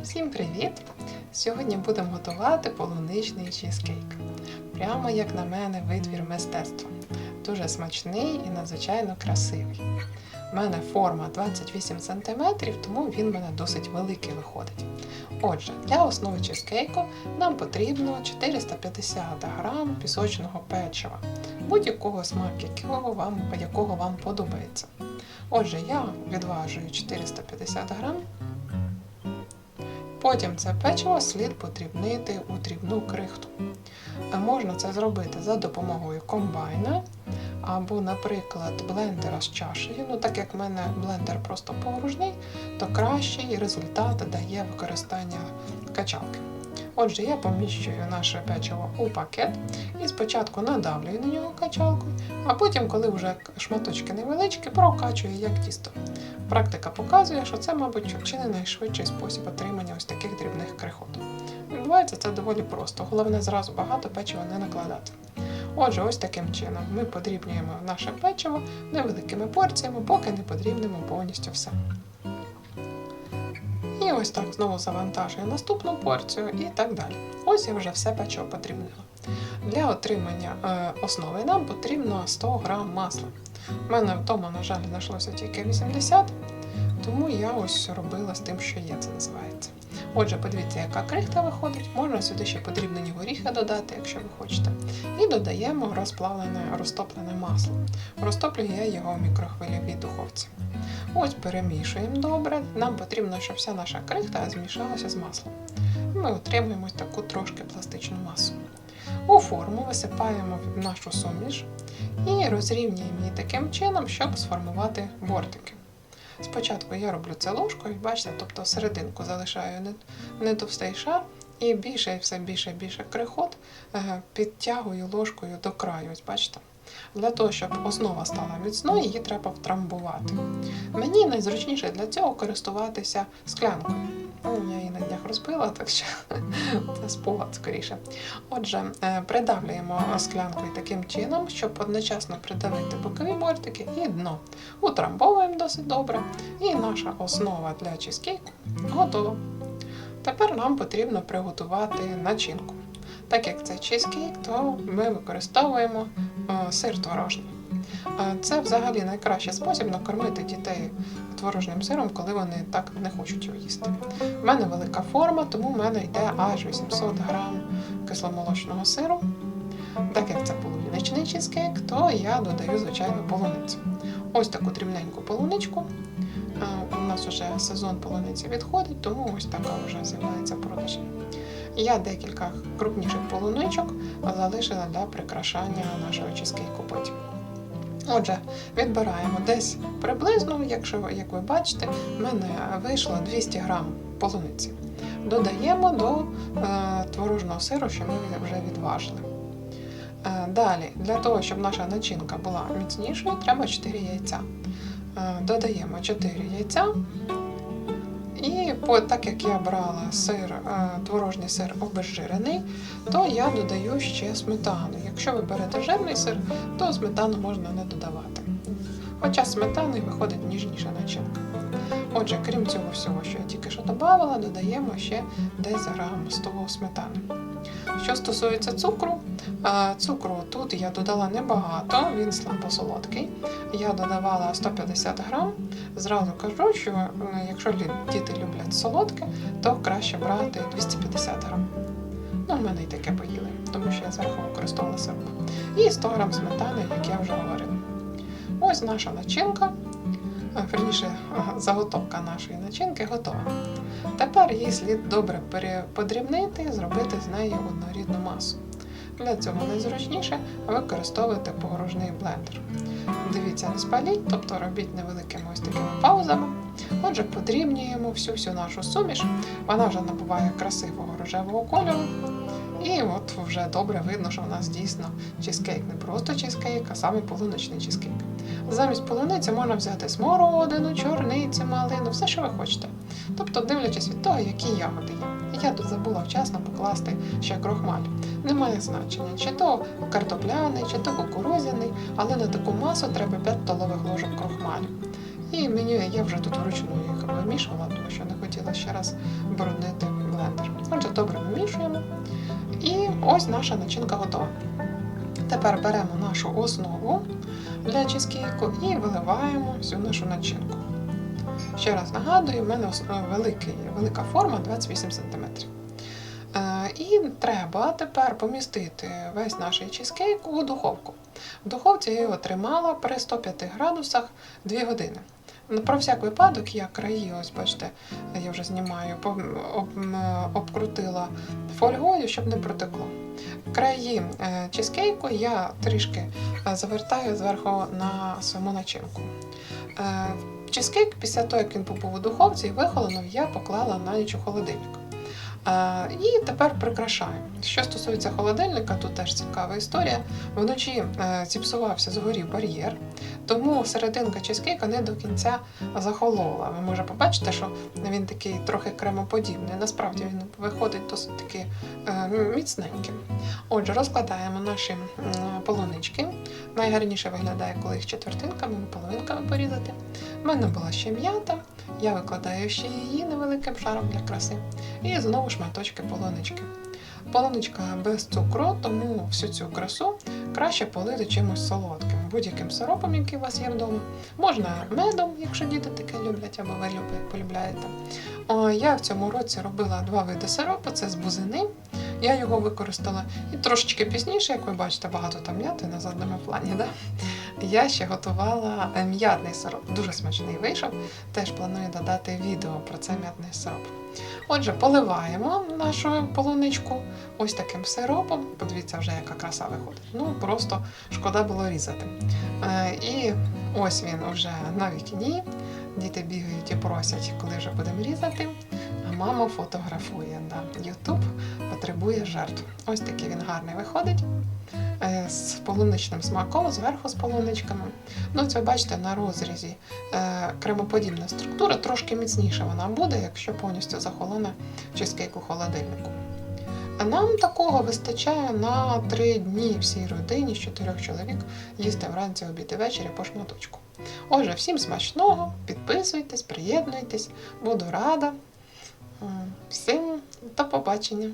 Всім привіт! Сьогодні будемо готувати полуничний чизкейк. Прямо, як на мене, витвір мистецтва. Дуже смачний і надзвичайно красивий. У мене форма 28 см, тому він в мене досить великий виходить. Отже, для основи чизкейку нам потрібно 450 г пісочного печива, будь-якого смаку, якого вам подобається. Отже, я відважую 450 г. Потім це печиво слід подрібнити у дрібну крихту. Можна це зробити за допомогою комбайна або, наприклад, блендера з чашею. Так як в мене блендер просто погружний, то кращий результат дає використання качалки. Отже, я поміщую наше печиво у пакет і спочатку надавлюю на нього качалкою, а потім, коли вже шматочки невеличкі, прокачую як тісто. Практика показує, що це, мабуть, чи не найшвидший спосіб отримання ось таких дрібних крихот. Відбувається це доволі просто, головне зразу багато печива не накладати. Отже, ось таким чином ми подрібнюємо наше печиво невеликими порціями, поки не подрібнемо повністю все. І ось так знову завантажую наступну порцію і так далі. Ось я вже все печиво подрібнила. Для отримання основи нам потрібно 100 г масла. У мене вдома, на жаль, знайшлося тільки 80, тому я ось робила з тим, що є, це називається. Отже, подивіться, яка крихта виходить. Можна сюди ще подрібнені горіхи додати, якщо ви хочете. І додаємо розтоплене масло. Розтоплюю я його в мікрохвильовій духовці. Ось перемішуємо добре. Нам потрібно, щоб вся наша крихта змішалася з маслом. Ми отримуємо ось таку трошки пластичну масу. У форму висипаємо нашу суміш і розрівнюємо її таким чином, щоб сформувати бортики. Спочатку я роблю це ложкою, бачите, тобто серединку залишаю не товстий шар і все більше крихот підтягую ложкою до краю, ось бачите. Для того, щоб основа стала міцною, її треба втрамбувати. Мені найзручніше для цього користуватися склянкою. Я її на днях розбила, так що це спогад скоріше. Отже, придавлюємо склянкою таким чином, щоб одночасно придавити бокові бортики і дно. Утрамбовуємо досить добре, і наша основа для чизкейку готова. Тепер нам потрібно приготувати начинку. Так як це чизкейк, то ми використовуємо сир творожний. Це взагалі найкращий спосіб накормити дітей творожним сиром, коли вони так не хочуть його їсти. У мене велика форма, тому в мене йде аж 800 г кисломолочного сиру. Так як це полуничний чизкейк, то я додаю звичайну полуницю. Ось таку дрібненьку полуничку. У нас вже сезон полуниці відходить, тому ось така вже з'являється в продажі. Я декілька крупніших полуничок залишила для прикрашання нашого чизкейку потім. Отже, відбираємо десь приблизно, як ви бачите, в мене вийшло 200 г полуниці. Додаємо до творожного сиру, що ми вже відважили. Далі, для того, щоб наша начинка була міцнішою, треба 4 яйця. Додаємо 4 яйця. І так як я брала творожний сир обезжирений, то я додаю ще сметану. Якщо ви берете жирний сир, то сметану можна не додавати. Хоча з сметаною виходить ніжніша начинка. Отже, крім цього всього, що я тільки що додавала, додаємо ще десь грам 100 сметани. Що стосується цукру тут я додала небагато, він слабосолодкий. Я додавала 150 грам. Зразу кажу, що якщо діти люблять солодке, то краще брати 250 грам. В мене і таке поїли, тому що я зверху використовувала сироп. І 100 грам сметани, як я вже говорила. Ось наша начинка, заготовка нашої начинки готова. Тепер її слід добре подрібнити і зробити з неї однорідну масу. Для цього найзручніше використовувати погружний блендер. Дивіться, не спаліть, тобто робіть невеликими ось такими паузами. Отже, подрібнюємо всю нашу суміш. Вона вже набуває красивого рожевого кольору. І от вже добре видно, що в нас дійсно чизкейк не просто чизкейк, а саме полуничний чизкейк. Замість полуниці можна взяти смородину, чорницю, малину, все, що ви хочете. Тобто, дивлячись від того, які ягоди є. Я тут забула вчасно покласти ще крохмаль. Немає значення, чи то картопляний, чи то кукурудзяний, але на таку масу треба 5 столових ложок крохмалю. І я вже тут вручну їх вимішувала, тому що не хотіла хотіла ще раз бруднити блендер. Отже, добре вимішуємо. І ось наша начинка готова. Тепер беремо нашу основу для чизкейку і виливаємо всю нашу начинку. Ще раз нагадую, в мене велика форма 28 см. І треба тепер помістити весь наш чизкейк у духовку. В духовці я його тримала при 105 градусах 2 години. Про всяк випадок я краї, ось бачите, я вже знімаю, обкрутила фольгою, щоб не протекло. Краї чизкейку я трішки завертаю зверху на саму начинку. Чизкейк після того, як він побув у духовці і вихолонув, я поклала на ніч у холодильник. І тепер прикрашаю. Що стосується холодильника, тут теж цікава історія. Вночі зіпсувався, згорів бар'єр, тому серединка чизкейка не до кінця захолола. Ви можете побачити, що він такий трохи кремоподібний. Насправді він виходить досить таки міцненьким. Отже, розкладаємо наші полунички. Найгарніше виглядає, коли їх четвертинками, половинками порізати. У мене була ще м'ята. Я викладаю ще її невеликим шаром для краси. І знову шматочки полунички. Полуничка без цукру, тому всю цю красу краще полити чимось солодким, будь-яким сиропом, який у вас є вдома. Можна медом, якщо діти таке люблять, або ви полюбляєте. Я в цьому році робила 2 види сиропу, це з бузини. Я його використала і трошечки пізніше, як ви бачите, багато там м'яти на задньому плані. Да? Я ще готувала м'ятний сироп. Дуже смачний вийшов. Теж планую додати відео про цей м'ятний сироп. Отже, поливаємо нашу полуничку ось таким сиропом. Подивіться вже, яка краса виходить. Ну, просто шкода було різати. І ось він вже на вікні. Діти бігають і просять, коли вже будемо різати. А мама фотографує. Да. Ютуб потребує жертв. Ось такий він гарний виходить. З полуничним смаком, зверху з полуничками. Ну, це, бачите, на розрізі кремоподібна структура, трошки міцніша вона буде, якщо повністю захолоне чизкейк у холодильнику. А нам такого вистачає на 3 дні всій родині з 4 чоловік їсти вранці, обід і ввечері по шматочку. Отже, всім смачного, підписуйтесь, приєднуйтесь, буду рада. Всім до побачення!